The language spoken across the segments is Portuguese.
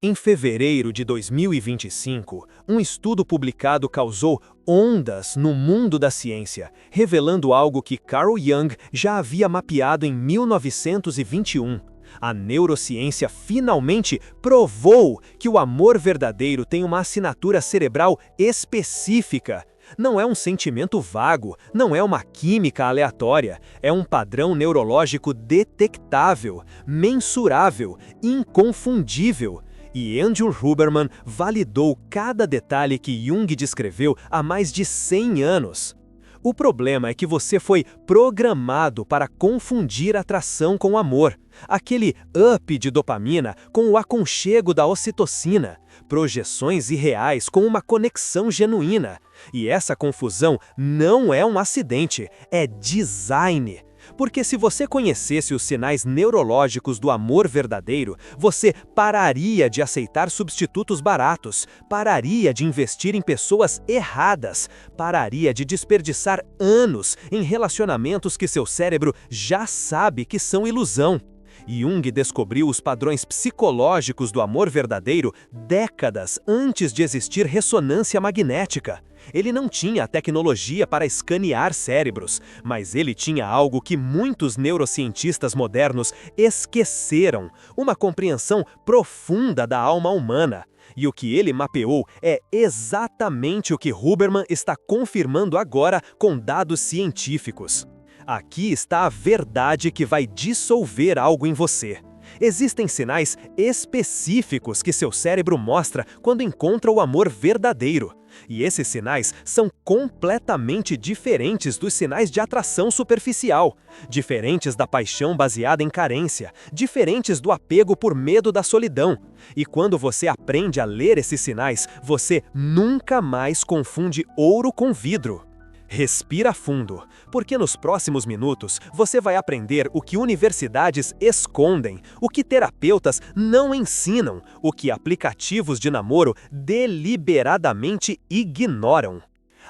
Em fevereiro de 2025, um estudo publicado causou ondas no mundo da ciência, revelando algo que Carl Jung já havia mapeado em 1921. A neurociência finalmente provou que o amor verdadeiro tem uma assinatura cerebral específica. Não é um sentimento vago, não é uma química aleatória, é um padrão neurológico detectável, mensurável, inconfundível. E Andrew Huberman validou cada detalhe que Jung descreveu há mais de 100 anos. O problema é que você foi programado para confundir atração com amor, aquele up de dopamina com o aconchego da ocitocina, projeções irreais com uma conexão genuína. E essa confusão não é um acidente, é design. Porque se você conhecesse os sinais neurológicos do amor verdadeiro, você pararia de aceitar substitutos baratos, pararia de investir em pessoas erradas, pararia de desperdiçar anos em relacionamentos que seu cérebro já sabe que são ilusão. Jung descobriu os padrões psicológicos do amor verdadeiro décadas antes de existir ressonância magnética. Ele não tinha a tecnologia para escanear cérebros, mas ele tinha algo que muitos neurocientistas modernos esqueceram: uma compreensão profunda da alma humana. E o que ele mapeou é exatamente o que Huberman está confirmando agora com dados científicos. Aqui está a verdade que vai dissolver algo em você. Existem sinais específicos que seu cérebro mostra quando encontra o amor verdadeiro. E esses sinais são completamente diferentes dos sinais de atração superficial, diferentes da paixão baseada em carência, diferentes do apego por medo da solidão. E quando você aprende a ler esses sinais, você nunca mais confunde ouro com vidro. Respira fundo, porque nos próximos minutos você vai aprender o que universidades escondem, o que terapeutas não ensinam, o que aplicativos de namoro deliberadamente ignoram.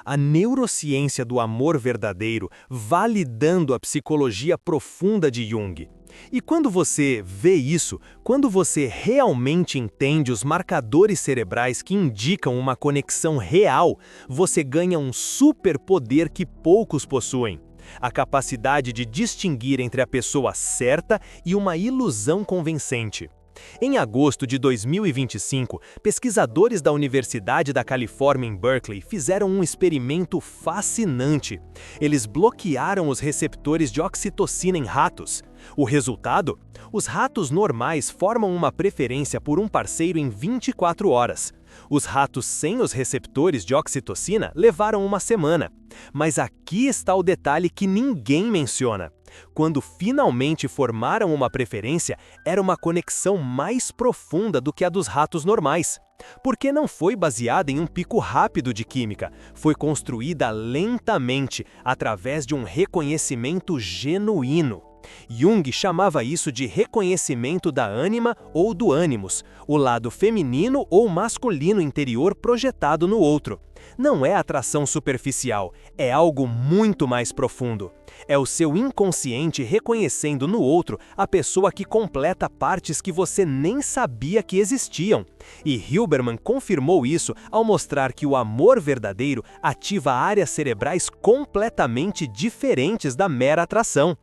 A neurociência do amor verdadeiro validando a psicologia profunda de Jung. E quando você vê isso, quando você realmente entende os marcadores cerebrais que indicam uma conexão real, você ganha um superpoder que poucos possuem: a capacidade de distinguir entre a pessoa certa e uma ilusão convincente. Em agosto de 2025, pesquisadores da Universidade da Califórnia em Berkeley fizeram um experimento fascinante. Eles bloquearam os receptores de ocitocina em ratos. O resultado? Os ratos normais formam uma preferência por um parceiro em 24 horas. Os ratos sem os receptores de ocitocina levaram uma semana. Mas aqui está o detalhe que ninguém menciona. Quando finalmente formaram uma preferência, era uma conexão mais profunda do que a dos ratos normais. Porque não foi baseada em um pico rápido de química, foi construída lentamente, através de um reconhecimento genuíno. Jung chamava isso de reconhecimento da ânima ou do ânimos, o lado feminino ou masculino interior projetado no outro. Não é atração superficial, é algo muito mais profundo. É o seu inconsciente reconhecendo no outro a pessoa que completa partes que você nem sabia que existiam. E Huberman confirmou isso ao mostrar que o amor verdadeiro ativa áreas cerebrais completamente diferentes da mera atração.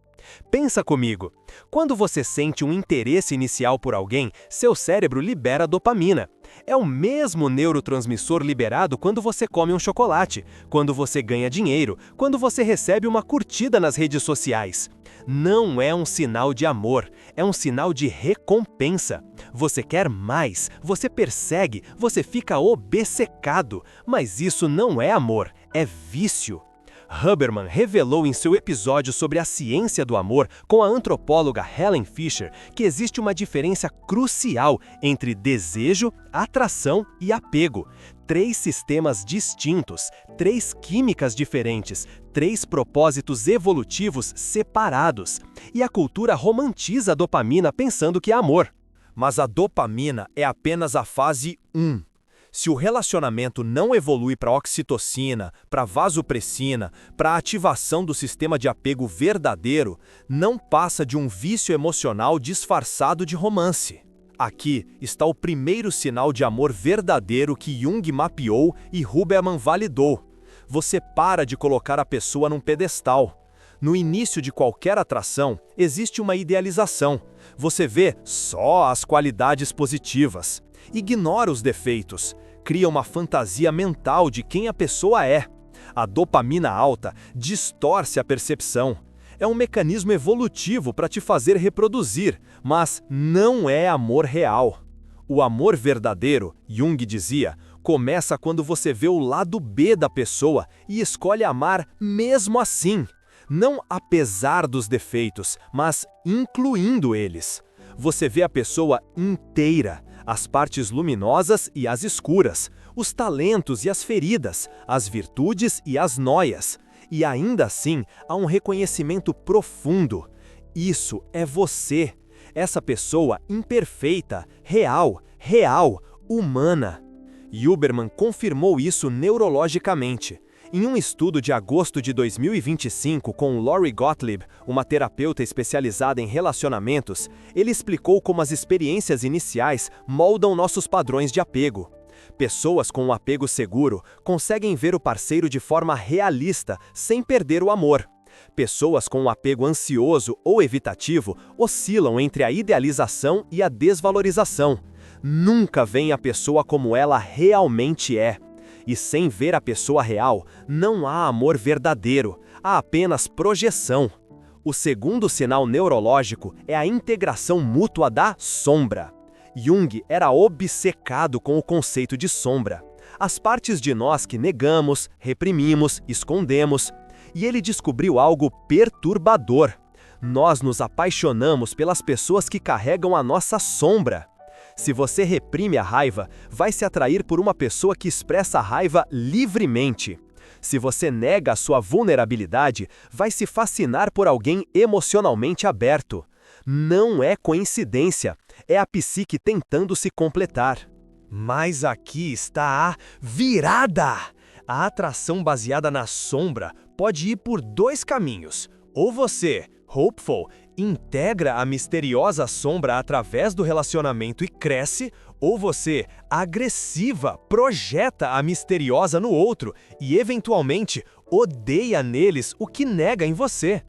Pensa comigo, quando você sente um interesse inicial por alguém, seu cérebro libera dopamina. É o mesmo neurotransmissor liberado quando você come um chocolate, quando você ganha dinheiro, quando você recebe uma curtida nas redes sociais. Não é um sinal de amor, é um sinal de recompensa. Você quer mais, você persegue, você fica obcecado, mas isso não é amor, é vício. Huberman revelou em seu episódio sobre a ciência do amor com a antropóloga Helen Fisher que existe uma diferença crucial entre desejo, atração e apego. 3 sistemas distintos, 3 químicas diferentes, 3 propósitos evolutivos separados. E a cultura romantiza a dopamina pensando que é amor. Mas a dopamina é apenas a fase 1. Se o relacionamento não evolui para oxitocina, para vasopressina, para a ativação do sistema de apego verdadeiro, não passa de um vício emocional disfarçado de romance. Aqui está o primeiro sinal de amor verdadeiro que Jung mapeou e Huberman validou. Você para de colocar a pessoa num pedestal. No início de qualquer atração, existe uma idealização. Você vê só as qualidades positivas. Ignora os defeitos. Cria uma fantasia mental de quem a pessoa é. A dopamina alta distorce a percepção. É um mecanismo evolutivo para te fazer reproduzir, mas não é amor real. O amor verdadeiro, Jung dizia, começa quando você vê o lado B da pessoa e escolhe amar mesmo assim. Não apesar dos defeitos, mas incluindo eles. Você vê a pessoa inteira, as partes luminosas e as escuras, os talentos e as feridas, as virtudes e as noias. E ainda assim, há um reconhecimento profundo. Isso é você. Essa pessoa imperfeita, real, humana. Huberman confirmou isso neurologicamente. Em um estudo de agosto de 2025 com Lori Gottlieb, uma terapeuta especializada em relacionamentos, ele explicou como as experiências iniciais moldam nossos padrões de apego. Pessoas com um apego seguro conseguem ver o parceiro de forma realista, sem perder o amor. Pessoas com um apego ansioso ou evitativo oscilam entre a idealização e a desvalorização. Nunca veem a pessoa como ela realmente é. E sem ver a pessoa real, não há amor verdadeiro, há apenas projeção. O segundo sinal neurológico é a integração mútua da sombra. Jung era obcecado com o conceito de sombra. As partes de nós que negamos, reprimimos, escondemos. E ele descobriu algo perturbador. Nós nos apaixonamos pelas pessoas que carregam a nossa sombra. Se você reprime a raiva, vai se atrair por uma pessoa que expressa a raiva livremente. Se você nega a sua vulnerabilidade, vai se fascinar por alguém emocionalmente aberto. Não é coincidência, é a psique tentando se completar. Mas aqui está a virada! A atração baseada na sombra pode ir por dois caminhos. Ou você, hopeful, integra a misteriosa sombra através do relacionamento e cresce, ou você, agressiva, projeta a misteriosa no outro e, eventualmente, odeia neles o que nega em você.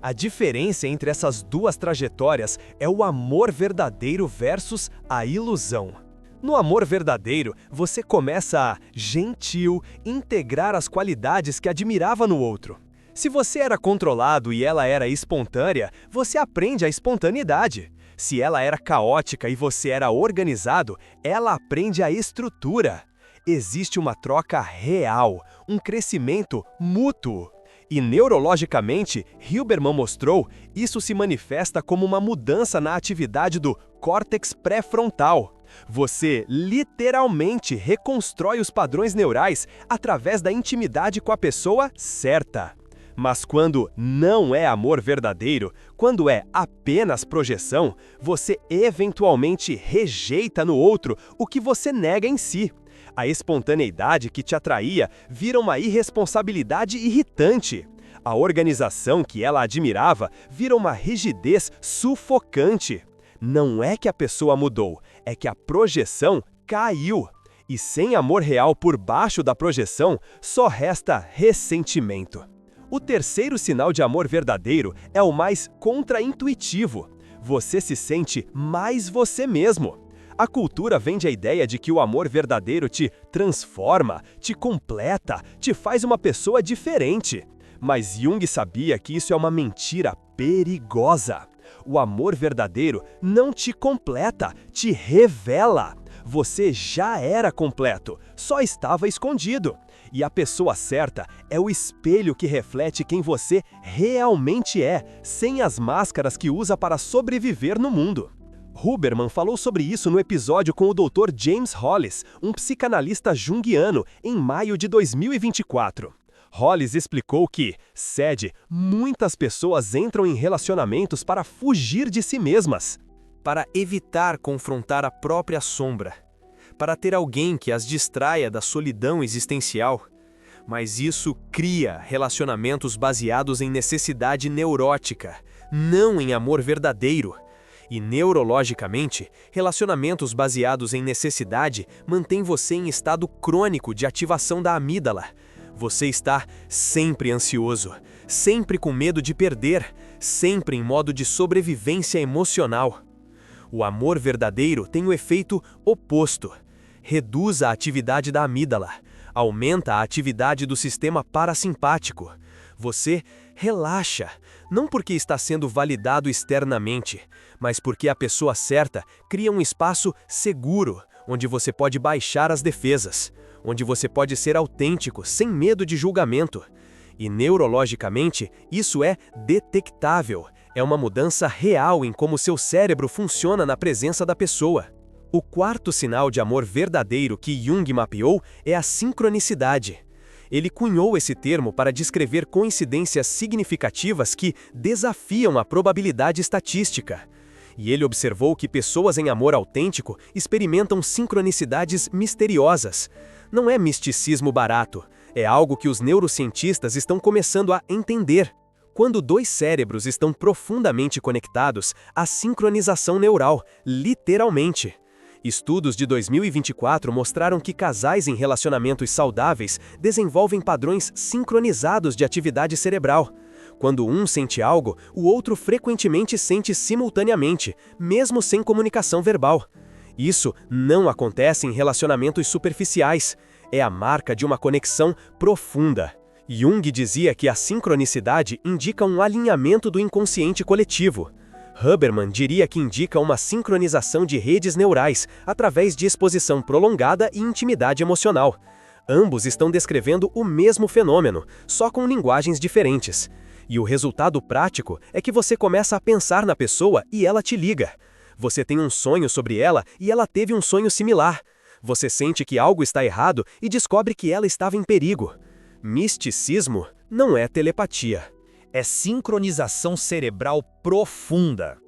A diferença entre essas duas trajetórias é o amor verdadeiro versus a ilusão. No amor verdadeiro, você começa a, gentil, integrar as qualidades que admirava no outro. Se você era controlado e ela era espontânea, você aprende a espontaneidade. Se ela era caótica e você era organizado, ela aprende a estrutura. Existe uma troca real, um crescimento mútuo. E neurologicamente, Huberman mostrou, isso se manifesta como uma mudança na atividade do córtex pré-frontal. Você literalmente reconstrói os padrões neurais através da intimidade com a pessoa certa. Mas quando não é amor verdadeiro, quando é apenas projeção, você eventualmente rejeita no outro o que você nega em si. A espontaneidade que te atraía vira uma irresponsabilidade irritante. A organização que ela admirava vira uma rigidez sufocante. Não é que a pessoa mudou, é que a projeção caiu. E sem amor real por baixo da projeção, só resta ressentimento. O terceiro sinal de amor verdadeiro é o mais contraintuitivo. Você se sente mais você mesmo. A cultura vende a ideia de que o amor verdadeiro te transforma, te completa, te faz uma pessoa diferente. Mas Jung sabia que isso é uma mentira perigosa. O amor verdadeiro não te completa, te revela. Você já era completo, só estava escondido. E a pessoa certa é o espelho que reflete quem você realmente é, sem as máscaras que usa para sobreviver no mundo. Huberman falou sobre isso no episódio com o Dr. James Hollis, um psicanalista junguiano, em maio de 2024. Hollis explicou que, muitas pessoas entram em relacionamentos para fugir de si mesmas, para evitar confrontar a própria sombra, para ter alguém que as distraia da solidão existencial. Mas isso cria relacionamentos baseados em necessidade neurótica, não em amor verdadeiro. E neurologicamente, relacionamentos baseados em necessidade mantêm você em estado crônico de ativação da amígdala. Você está sempre ansioso, sempre com medo de perder, sempre em modo de sobrevivência emocional. O amor verdadeiro tem o efeito oposto. Reduz a atividade da amígdala, aumenta a atividade do sistema parasimpático. Você relaxa, não porque está sendo validado externamente, mas porque a pessoa certa cria um espaço seguro, onde você pode baixar as defesas, onde você pode ser autêntico, sem medo de julgamento. E neurologicamente, isso é detectável, é uma mudança real em como seu cérebro funciona na presença da pessoa. O quarto sinal de amor verdadeiro que Jung mapeou é a sincronicidade. Ele cunhou esse termo para descrever coincidências significativas que desafiam a probabilidade estatística. E ele observou que pessoas em amor autêntico experimentam sincronicidades misteriosas. Não é misticismo barato, é algo que os neurocientistas estão começando a entender. Quando dois cérebros estão profundamente conectados, há sincronização neural, literalmente. Estudos de 2024 mostraram que casais em relacionamentos saudáveis desenvolvem padrões sincronizados de atividade cerebral. Quando um sente algo, o outro frequentemente sente simultaneamente, mesmo sem comunicação verbal. Isso não acontece em relacionamentos superficiais. É a marca de uma conexão profunda. Jung dizia que a sincronicidade indica um alinhamento do inconsciente coletivo. Huberman diria que indica uma sincronização de redes neurais através de exposição prolongada e intimidade emocional. Ambos estão descrevendo o mesmo fenômeno, só com linguagens diferentes. E o resultado prático é que você começa a pensar na pessoa e ela te liga. Você tem um sonho sobre ela e ela teve um sonho similar. Você sente que algo está errado e descobre que ela estava em perigo. Misticismo não é telepatia. É sincronização cerebral profunda.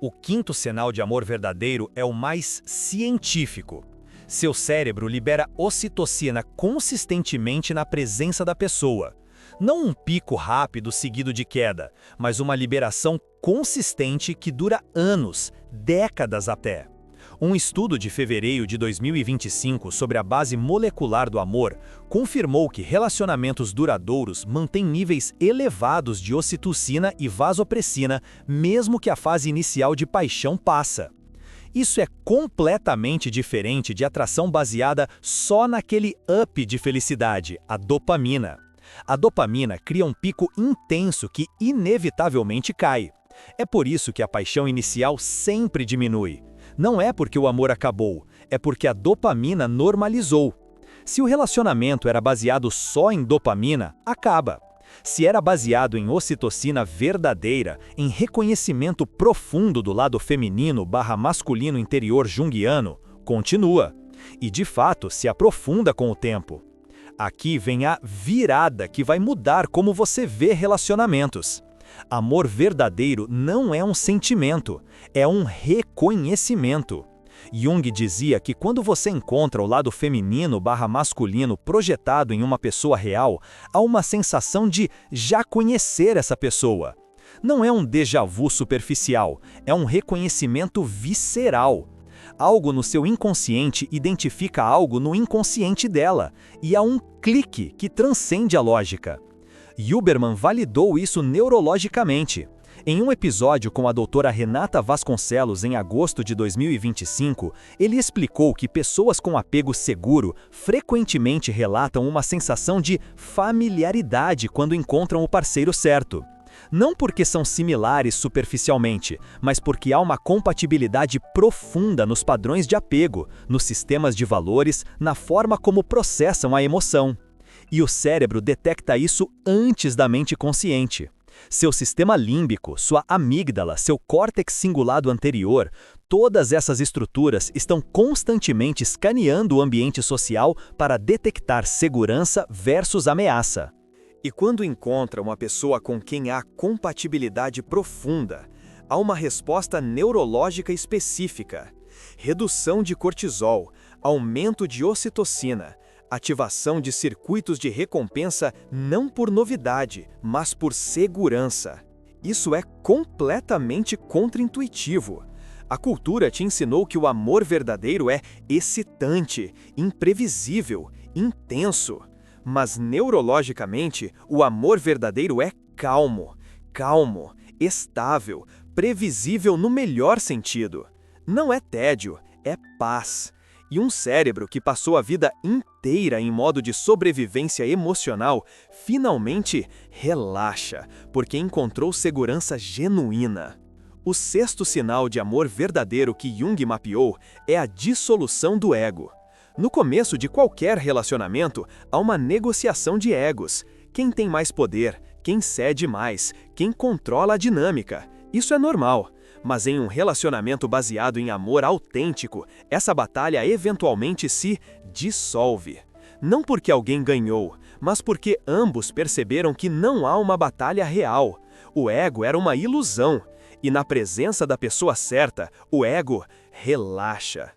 O quinto sinal de amor verdadeiro é o mais científico. Seu cérebro libera ocitocina consistentemente na presença da pessoa. Não um pico rápido seguido de queda, mas uma liberação consistente que dura anos, décadas até. Um estudo de fevereiro de 2025 sobre a base molecular do amor confirmou que relacionamentos duradouros mantêm níveis elevados de ocitocina e vasopressina, mesmo que a fase inicial de paixão passa. Isso é completamente diferente de atração baseada só naquele up de felicidade, a dopamina. A dopamina cria um pico intenso que inevitavelmente cai. É por isso que a paixão inicial sempre diminui. Não é porque o amor acabou, é porque a dopamina normalizou. Se o relacionamento era baseado só em dopamina, acaba. Se era baseado em ocitocina verdadeira, em reconhecimento profundo do lado feminino/masculino interior junguiano, continua. E de fato se aprofunda com o tempo. Aqui vem a virada que vai mudar como você vê relacionamentos. Amor verdadeiro não é um sentimento, é um reconhecimento. Jung dizia que quando você encontra o lado feminino/masculino projetado em uma pessoa real, há uma sensação de já conhecer essa pessoa. Não é um déjà vu superficial, é um reconhecimento visceral. Algo no seu inconsciente identifica algo no inconsciente dela, e há um clique que transcende a lógica. Huberman validou isso neurologicamente. Em um episódio com a doutora Renata Vasconcelos em agosto de 2025, ele explicou que pessoas com apego seguro frequentemente relatam uma sensação de familiaridade quando encontram o parceiro certo. Não porque são similares superficialmente, mas porque há uma compatibilidade profunda nos padrões de apego, nos sistemas de valores, na forma como processam a emoção. E o cérebro detecta isso antes da mente consciente. Seu sistema límbico, sua amígdala, seu córtex cingulado anterior, todas essas estruturas estão constantemente escaneando o ambiente social para detectar segurança versus ameaça. E quando encontra uma pessoa com quem há compatibilidade profunda, há uma resposta neurológica específica: redução de cortisol, aumento de ocitocina, ativação de circuitos de recompensa não por novidade, mas por segurança. Isso é completamente contraintuitivo. A cultura te ensinou que o amor verdadeiro é excitante, imprevisível, intenso. Mas neurologicamente, o amor verdadeiro é calmo, estável, previsível no melhor sentido. Não é tédio, é paz. E um cérebro que passou a vida inteira em modo de sobrevivência emocional, finalmente relaxa, porque encontrou segurança genuína. O sexto sinal de amor verdadeiro que Jung mapeou é a dissolução do ego. No começo de qualquer relacionamento, há uma negociação de egos. Quem tem mais poder, quem cede mais, quem controla a dinâmica. Isso é normal. Mas em um relacionamento baseado em amor autêntico, essa batalha eventualmente se dissolve. Não porque alguém ganhou, mas porque ambos perceberam que não há uma batalha real. O ego era uma ilusão, e na presença da pessoa certa, o ego relaxa.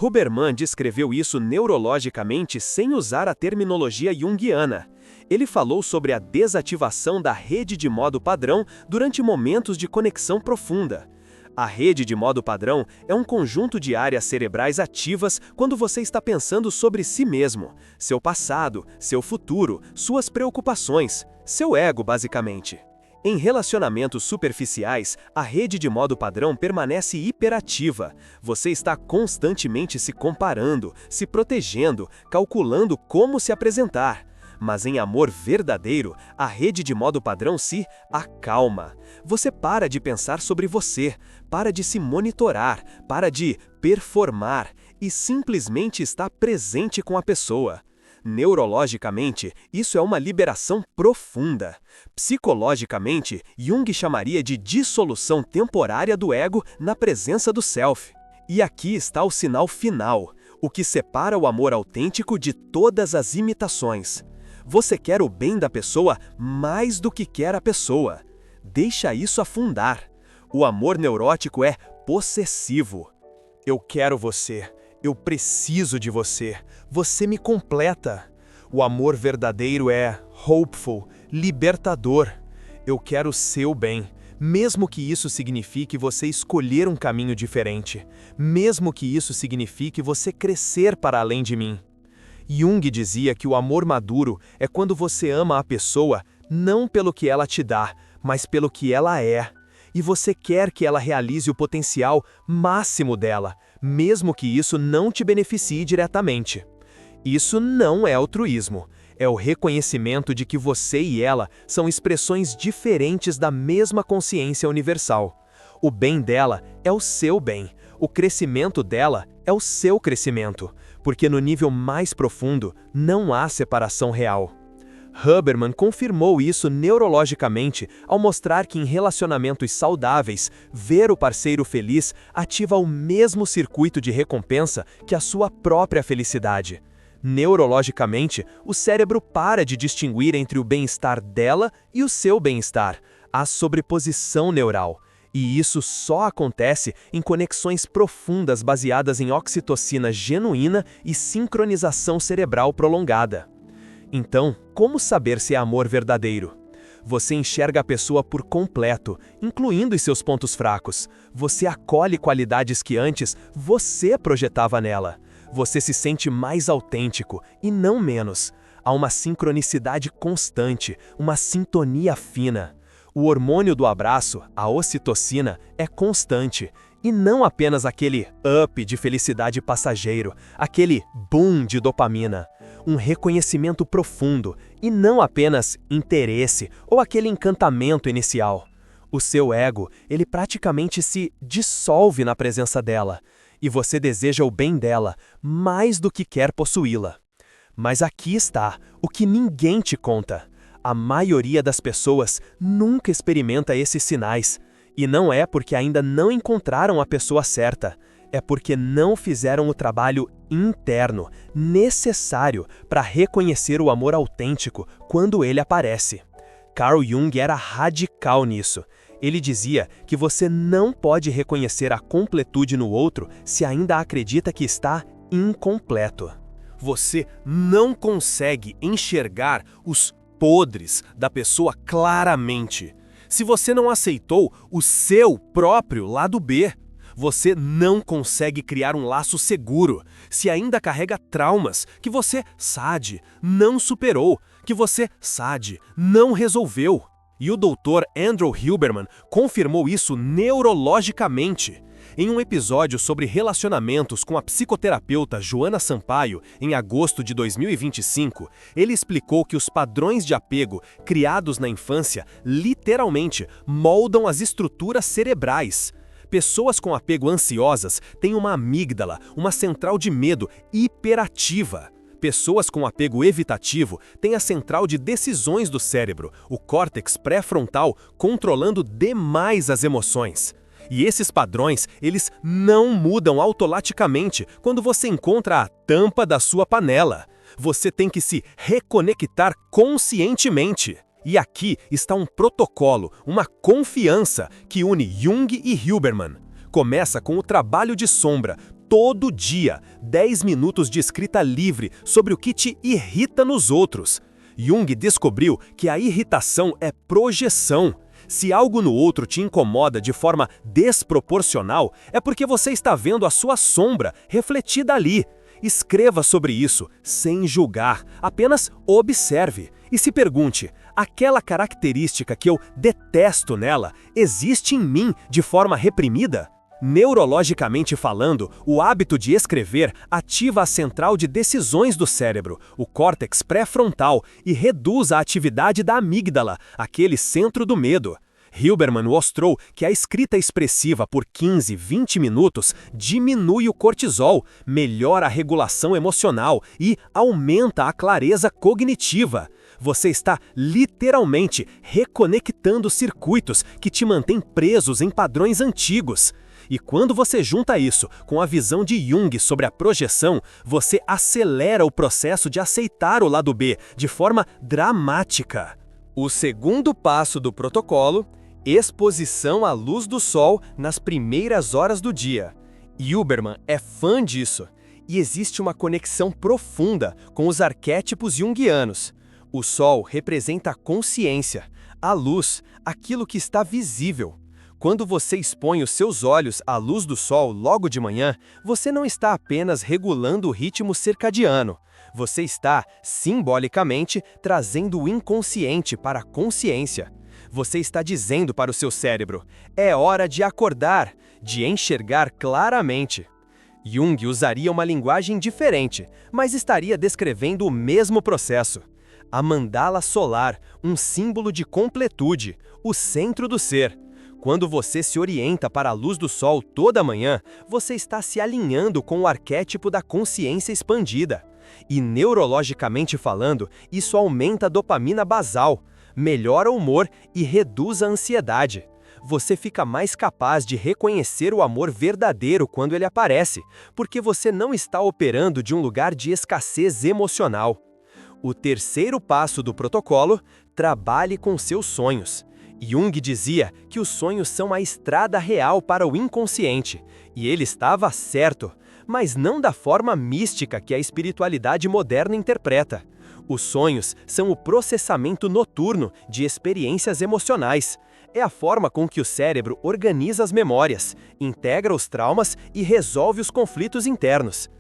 Huberman descreveu isso neurologicamente sem usar a terminologia junguiana. Ele falou sobre a desativação da rede de modo padrão durante momentos de conexão profunda. A rede de modo padrão é um conjunto de áreas cerebrais ativas quando você está pensando sobre si mesmo, seu passado, seu futuro, suas preocupações, seu ego, basicamente. Em relacionamentos superficiais, a rede de modo padrão permanece hiperativa. Você está constantemente se comparando, se protegendo, calculando como se apresentar. Mas em amor verdadeiro, a rede de modo padrão se acalma. Você para de pensar sobre você, para de se monitorar, para de performar e simplesmente está presente com a pessoa. Neurologicamente, isso é uma liberação profunda. Psicologicamente, Jung chamaria de dissolução temporária do ego na presença do self. E aqui está o sinal final, o que separa o amor autêntico de todas as imitações. Você quer o bem da pessoa mais do que quer a pessoa. Deixa isso afundar. O amor neurótico é possessivo. Eu quero você. Eu preciso de você. Você me completa. O amor verdadeiro é hopeful, libertador. Eu quero o seu bem, mesmo que isso signifique você escolher um caminho diferente, mesmo que isso signifique você crescer para além de mim. Jung dizia que o amor maduro é quando você ama a pessoa não pelo que ela te dá, mas pelo que ela é. E você quer que ela realize o potencial máximo dela, mesmo que isso não te beneficie diretamente. Isso não é altruísmo, é o reconhecimento de que você e ela são expressões diferentes da mesma consciência universal. O bem dela é o seu bem, o crescimento dela é o seu crescimento, porque no nível mais profundo não há separação real. Huberman confirmou isso neurologicamente ao mostrar que em relacionamentos saudáveis, ver o parceiro feliz ativa o mesmo circuito de recompensa que a sua própria felicidade. Neurologicamente, o cérebro para de distinguir entre o bem-estar dela e o seu bem-estar, a sobreposição neural. E isso só acontece em conexões profundas baseadas em oxitocina genuína e sincronização cerebral prolongada. Então, como saber se é amor verdadeiro? Você enxerga a pessoa por completo, incluindo os seus pontos fracos. Você acolhe qualidades que antes você projetava nela. Você se sente mais autêntico e não menos. Há uma sincronicidade constante, uma sintonia fina. O hormônio do abraço, a ocitocina, é constante. E não apenas aquele up de felicidade passageiro, aquele boom de dopamina. Um reconhecimento profundo, e não apenas interesse ou aquele encantamento inicial. O seu ego, ele praticamente se dissolve na presença dela, e você deseja o bem dela mais do que quer possuí-la. Mas aqui está o que ninguém te conta. A maioria das pessoas nunca experimenta esses sinais, e não é porque ainda não encontraram a pessoa certa, é porque não fizeram o trabalho interno necessário para reconhecer o amor autêntico quando ele aparece. Carl Jung era radical nisso. Ele dizia que você não pode reconhecer a completude no outro se ainda acredita que está incompleto. Você não consegue enxergar os podres da pessoa claramente se você não aceitou o seu próprio lado B. você não consegue criar um laço seguro, se ainda carrega traumas que você, SAD, não superou, que você, SAD, não resolveu. E o Dr. Andrew Huberman confirmou isso neurologicamente. Em um episódio sobre relacionamentos com a psicoterapeuta Joana Sampaio, em agosto de 2025, ele explicou que os padrões de apego criados na infância literalmente moldam as estruturas cerebrais. Pessoas com apego ansiosas têm uma amígdala, uma central de medo hiperativa. Pessoas com apego evitativo têm a central de decisões do cérebro, o córtex pré-frontal, controlando demais as emoções. E esses padrões, eles não mudam automaticamente quando você encontra a tampa da sua panela. Você tem que se reconectar conscientemente. E aqui está um protocolo, uma confiança que une Jung e Huberman. Começa com o trabalho de sombra, todo dia, 10 minutos de escrita livre sobre o que te irrita nos outros. Jung descobriu que a irritação é projeção. Se algo no outro te incomoda de forma desproporcional, é porque você está vendo a sua sombra refletida ali. Escreva sobre isso, sem julgar, apenas observe. E se pergunte, aquela característica que eu detesto nela, existe em mim de forma reprimida? Neurologicamente falando, o hábito de escrever ativa a central de decisões do cérebro, o córtex pré-frontal, e reduz a atividade da amígdala, aquele centro do medo. Huberman mostrou que a escrita expressiva por 15, 20 minutos diminui o cortisol, melhora a regulação emocional e aumenta a clareza cognitiva. Você está literalmente reconectando circuitos que te mantêm presos em padrões antigos. E quando você junta isso com a visão de Jung sobre a projeção, você acelera o processo de aceitar o lado B de forma dramática. O segundo passo do protocolo: exposição à luz do sol nas primeiras horas do dia. Huberman é fã disso. E existe uma conexão profunda com os arquétipos junguianos. O sol representa a consciência, a luz, aquilo que está visível. Quando você expõe os seus olhos à luz do sol logo de manhã, você não está apenas regulando o ritmo circadiano. Você está, simbolicamente, trazendo o inconsciente para a consciência. Você está dizendo para o seu cérebro: é hora de acordar, de enxergar claramente. Jung usaria uma linguagem diferente, mas estaria descrevendo o mesmo processo. A mandala solar, um símbolo de completude, o centro do ser. Quando você se orienta para a luz do sol toda manhã, você está se alinhando com o arquétipo da consciência expandida. E neurologicamente falando, isso aumenta a dopamina basal, melhora o humor e reduz a ansiedade. Você fica mais capaz de reconhecer o amor verdadeiro quando ele aparece, porque você não está operando de um lugar de escassez emocional. O terceiro passo do protocolo: trabalhe com seus sonhos. Jung dizia que os sonhos são a estrada real para o inconsciente, e ele estava certo, mas não da forma mística que a espiritualidade moderna interpreta. Os sonhos são o processamento noturno de experiências emocionais. É a forma com que o cérebro organiza as memórias, integra os traumas e resolve os conflitos internos.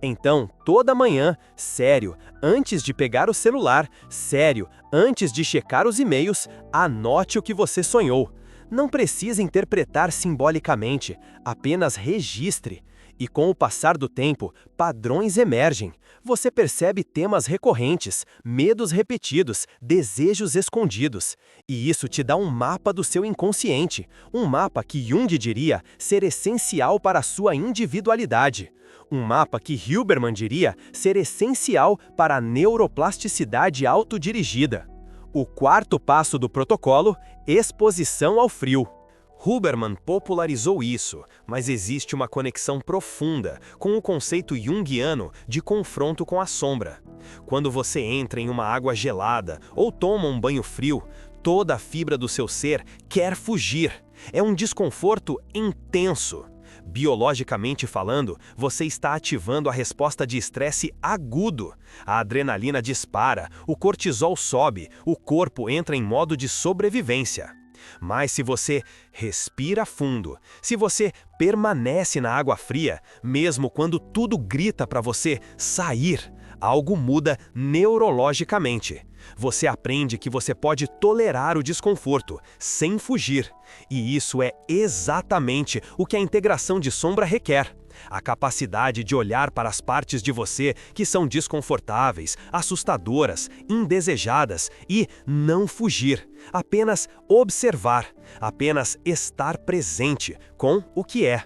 Então, toda manhã, sério, antes de pegar o celular, sério, antes de checar os e-mails, anote o que você sonhou. Não precisa interpretar simbolicamente, apenas registre. E com o passar do tempo, padrões emergem. Você percebe temas recorrentes, medos repetidos, desejos escondidos. E isso te dá um mapa do seu inconsciente, um mapa que Jung diria ser essencial para a sua individualidade. Um mapa que Huberman diria ser essencial para a neuroplasticidade autodirigida. O quarto passo do protocolo: exposição ao frio. Huberman popularizou isso, mas existe uma conexão profunda com o conceito junguiano de confronto com a sombra. Quando você entra em uma água gelada ou toma um banho frio, toda a fibra do seu ser quer fugir. É um desconforto intenso. Biologicamente falando, você está ativando a resposta de estresse agudo. A adrenalina dispara, o cortisol sobe, o corpo entra em modo de sobrevivência. Mas se você respira fundo, se você permanece na água fria, mesmo quando tudo grita para você sair, algo muda neurologicamente. Você aprende que você pode tolerar o desconforto, sem fugir. E isso é exatamente o que a integração de sombra requer. A capacidade de olhar para as partes de você que são desconfortáveis, assustadoras, indesejadas e não fugir. Apenas observar, apenas estar presente com o que é.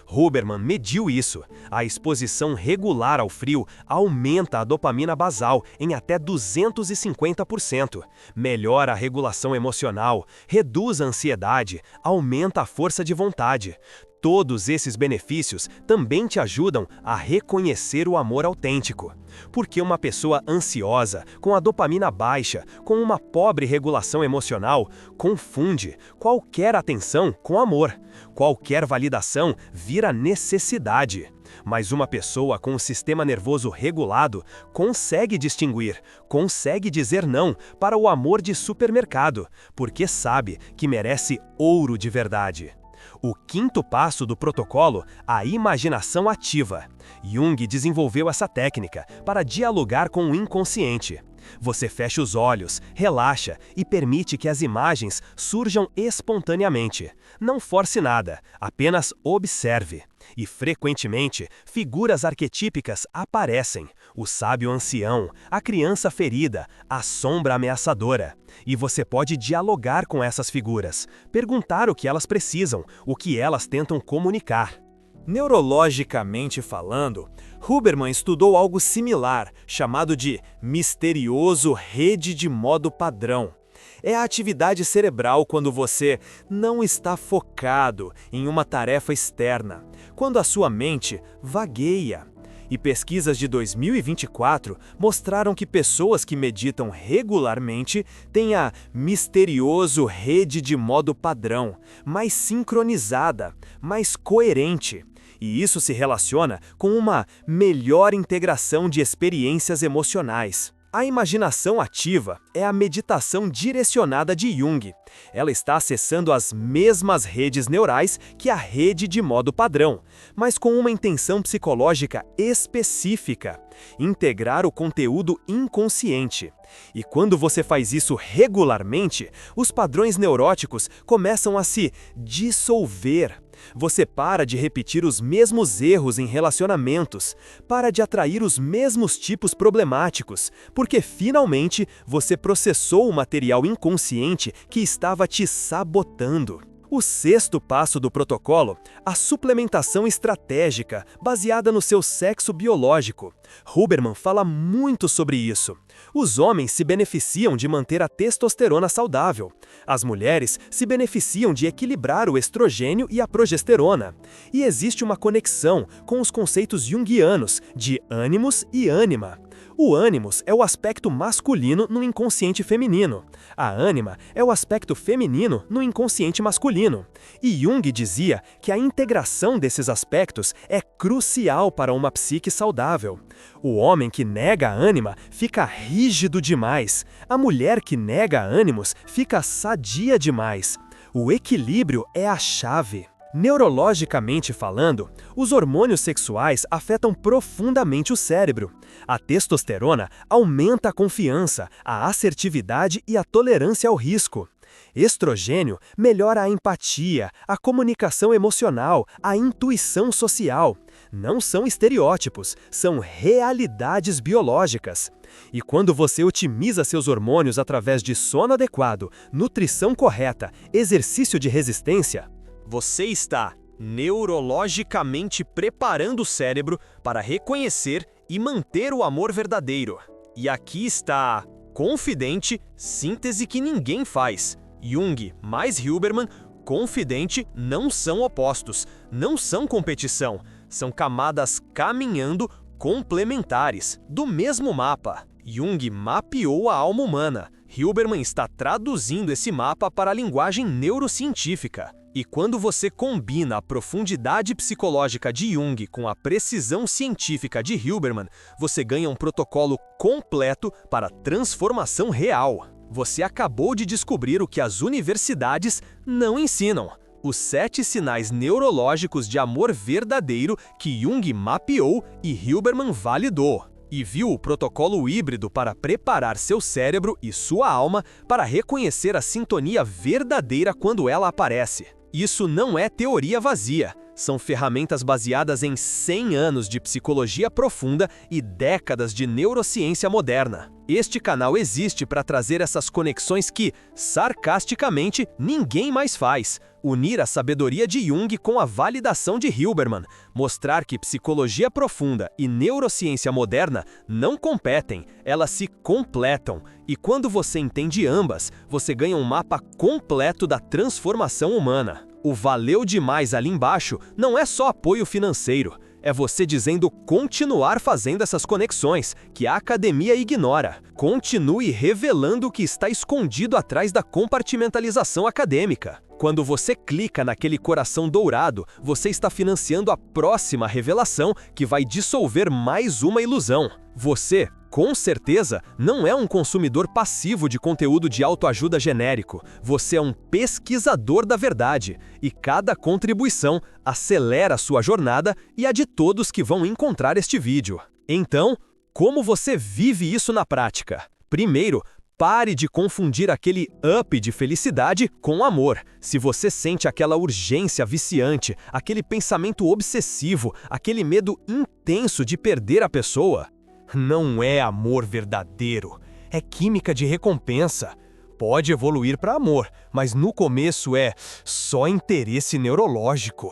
Huberman mediu isso. A exposição regular ao frio aumenta a dopamina basal em até 250%, melhora a regulação emocional, reduz a ansiedade, aumenta a força de vontade. Todos esses benefícios também te ajudam a reconhecer o amor autêntico. Porque uma pessoa ansiosa, com a dopamina baixa, com uma pobre regulação emocional, confunde qualquer atenção com amor. Qualquer validação vira necessidade. Mas uma pessoa com o sistema nervoso regulado consegue distinguir, consegue dizer não para o amor de supermercado, porque sabe que merece ouro de verdade. O quinto passo do protocolo, a imaginação ativa. Jung desenvolveu essa técnica para dialogar com o inconsciente. Você fecha os olhos, relaxa e permite que as imagens surjam espontaneamente. Não force nada, apenas observe. E frequentemente, figuras arquetípicas aparecem. O sábio ancião, a criança ferida, a sombra ameaçadora. E você pode dialogar com essas figuras, perguntar o que elas precisam, o que elas tentam comunicar. Neurologicamente falando, Huberman estudou algo similar, chamado de misterioso rede de modo padrão. É a atividade cerebral quando você não está focado em uma tarefa externa, quando a sua mente vagueia. E pesquisas de 2024 mostraram que pessoas que meditam regularmente têm a misterioso rede de modo padrão, mais sincronizada, mais coerente. E isso se relaciona com uma melhor integração de experiências emocionais. A imaginação ativa é a meditação direcionada de Jung. Ela está acessando as mesmas redes neurais que a rede de modo padrão, mas com uma intenção psicológica específica: integrar o conteúdo inconsciente. E quando você faz isso regularmente, os padrões neuróticos começam a se dissolver. Você para de repetir os mesmos erros em relacionamentos, para de atrair os mesmos tipos problemáticos, porque finalmente você processou o material inconsciente que estava te sabotando. O sexto passo do protocolo, a suplementação estratégica, baseada no seu sexo biológico. Huberman fala muito sobre isso. Os homens se beneficiam de manter a testosterona saudável. As mulheres se beneficiam de equilibrar o estrogênio e a progesterona. E existe uma conexão com os conceitos junguianos de ânimos e ânima. O ânimos é o aspecto masculino no inconsciente feminino. A ânima é o aspecto feminino no inconsciente masculino. E Jung dizia que a integração desses aspectos é crucial para uma psique saudável. O homem que nega a ânima fica rígido demais. A mulher que nega ânimos fica sadia demais. O equilíbrio é a chave. Neurologicamente falando, os hormônios sexuais afetam profundamente o cérebro. A testosterona aumenta a confiança, a assertividade e a tolerância ao risco. Estrogênio melhora a empatia, a comunicação emocional, a intuição social. Não são estereótipos, são realidades biológicas. E quando você otimiza seus hormônios através de sono adequado, nutrição correta, exercício de resistência, você está neurologicamente preparando o cérebro para reconhecer e manter o amor verdadeiro. E aqui está a confidente síntese que ninguém faz. Jung mais Huberman, confidente não são opostos, não são competição, são camadas caminhando complementares do mesmo mapa. Jung mapeou a alma humana. Huberman está traduzindo esse mapa para a linguagem neurocientífica. E quando você combina a profundidade psicológica de Jung com a precisão científica de Huberman, você ganha um protocolo completo para transformação real. Você acabou de descobrir o que as universidades não ensinam: os 7 sinais neurológicos de amor verdadeiro que Jung mapeou e Hilberman validou. E viu o protocolo híbrido para preparar seu cérebro e sua alma para reconhecer a sintonia verdadeira quando ela aparece. Isso não é teoria vazia. São ferramentas baseadas em 100 anos de psicologia profunda e décadas de neurociência moderna. Este canal existe para trazer essas conexões que, sarcasticamente, ninguém mais faz. Unir a sabedoria de Jung com a validação de Hilberman. Mostrar que psicologia profunda e neurociência moderna não competem, elas se completam. E quando você entende ambas, você ganha um mapa completo da transformação humana. O valeu demais ali embaixo não é só apoio financeiro, é você dizendo continuar fazendo essas conexões que a academia ignora. Continue revelando o que está escondido atrás da compartimentalização acadêmica. Quando você clica naquele coração dourado, você está financiando a próxima revelação que vai dissolver mais uma ilusão. Você, com certeza, não é um consumidor passivo de conteúdo de autoajuda genérico. Você é um pesquisador da verdade, e cada contribuição acelera sua jornada e a de todos que vão encontrar este vídeo. Então, como você vive isso na prática? Primeiro, pare de confundir aquele up de felicidade com amor. Se você sente aquela urgência viciante, aquele pensamento obsessivo, aquele medo intenso de perder a pessoa, não é amor verdadeiro, é química de recompensa. Pode evoluir para amor, mas no começo é só interesse neurológico.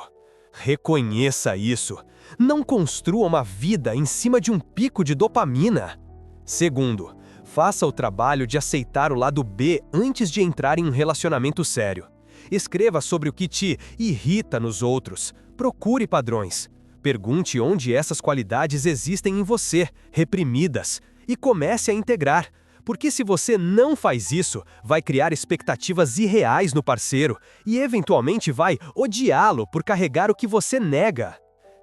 Reconheça isso. Não construa uma vida em cima de um pico de dopamina. Segundo, faça o trabalho de aceitar o lado B antes de entrar em um relacionamento sério. Escreva sobre o que te irrita nos outros. Procure padrões. Pergunte onde essas qualidades existem em você, reprimidas, e comece a integrar. Porque se você não faz isso, vai criar expectativas irreais no parceiro e eventualmente vai odiá-lo por carregar o que você nega.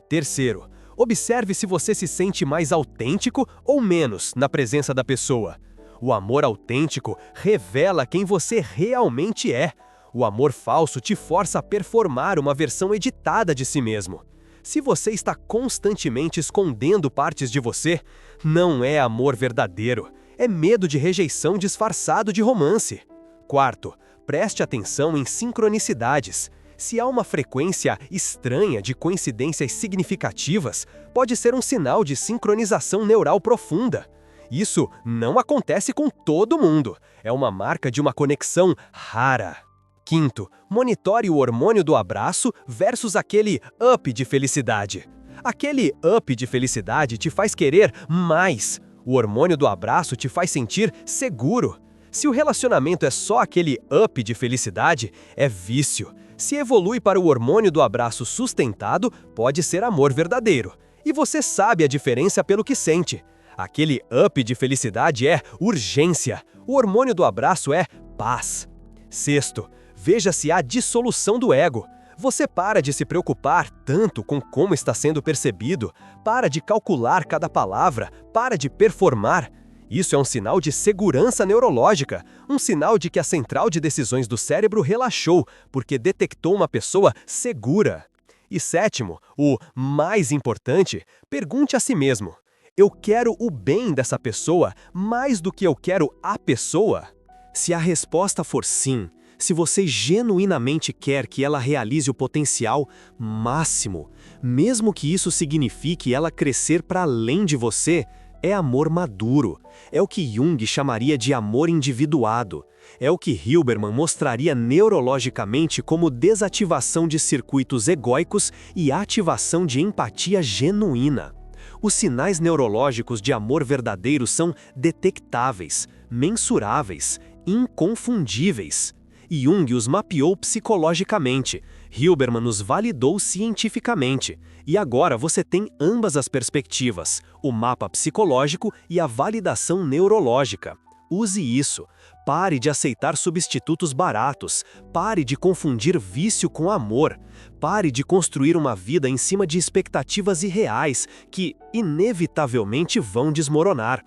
Terceiro, observe se você se sente mais autêntico ou menos na presença da pessoa. O amor autêntico revela quem você realmente é. O amor falso te força a performar uma versão editada de si mesmo. Se você está constantemente escondendo partes de você, não é amor verdadeiro. É medo de rejeição disfarçado de romance. Quarto, preste atenção em sincronicidades. Se há uma frequência estranha de coincidências significativas, pode ser um sinal de sincronização neural profunda. Isso não acontece com todo mundo. É uma marca de uma conexão rara. Quinto, monitore o hormônio do abraço versus aquele up de felicidade. Aquele up de felicidade te faz querer mais. O hormônio do abraço te faz sentir seguro. Se o relacionamento é só aquele up de felicidade, é vício. Se evolui para o hormônio do abraço sustentado, pode ser amor verdadeiro. E você sabe a diferença pelo que sente. Aquele up de felicidade é urgência. O hormônio do abraço é paz. Sexto, veja se há dissolução do ego. Você para de se preocupar tanto com como está sendo percebido, para de calcular cada palavra, para de performar. Isso é um sinal de segurança neurológica, um sinal de que a central de decisões do cérebro relaxou, porque detectou uma pessoa segura. E sétimo, o mais importante, pergunte a si mesmo: eu quero o bem dessa pessoa mais do que eu quero a pessoa? Se a resposta for sim, se você genuinamente quer que ela realize o potencial máximo, mesmo que isso signifique ela crescer para além de você, é amor maduro. É o que Jung chamaria de amor individuado. É o que Hilberman mostraria neurologicamente como desativação de circuitos egóicos e ativação de empatia genuína. Os sinais neurológicos de amor verdadeiro são detectáveis, mensuráveis, inconfundíveis. Jung os mapeou psicologicamente, Hilberman os validou cientificamente. E agora você tem ambas as perspectivas, o mapa psicológico e a validação neurológica. Use isso. Pare de aceitar substitutos baratos. Pare de confundir vício com amor. Pare de construir uma vida em cima de expectativas irreais que, inevitavelmente, vão desmoronar.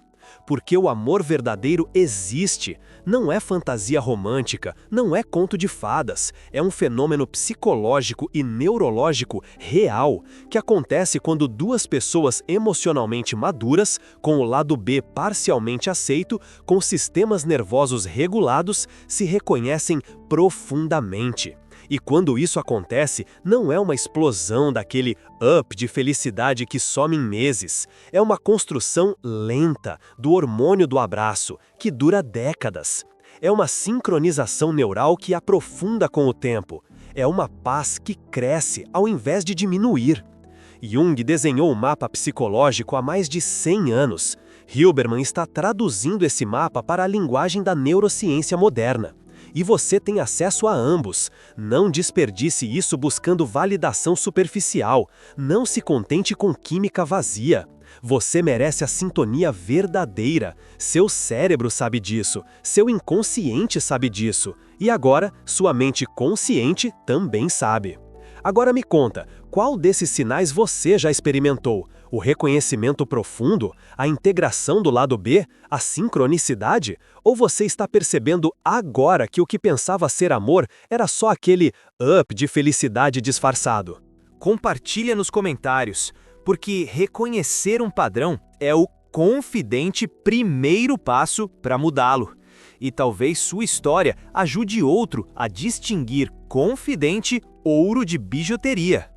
Porque o amor verdadeiro existe. Não é fantasia romântica, não é conto de fadas. É um fenômeno psicológico e neurológico real, que acontece quando duas pessoas emocionalmente maduras, com o lado B parcialmente aceito, com sistemas nervosos regulados, se reconhecem profundamente. E quando isso acontece, não é uma explosão daquele up de felicidade que some em meses. É uma construção lenta do hormônio do abraço, que dura décadas. É uma sincronização neural que aprofunda com o tempo. É uma paz que cresce ao invés de diminuir. Jung desenhou o mapa psicológico há mais de 100 anos. Hilberman está traduzindo esse mapa para a linguagem da neurociência moderna. E você tem acesso a ambos. Não desperdice isso buscando validação superficial. Não se contente com química vazia. Você merece a sintonia verdadeira. Seu cérebro sabe disso. Seu inconsciente sabe disso. E agora, sua mente consciente também sabe. Agora me conta, qual desses sinais você já experimentou? O reconhecimento profundo? A integração do lado B? A sincronicidade? Ou você está percebendo agora que o que pensava ser amor era só aquele up de felicidade disfarçado? Compartilha nos comentários, porque reconhecer um padrão é o confidente primeiro passo para mudá-lo. E talvez sua história ajude outro a distinguir confidente ouro de bijuteria.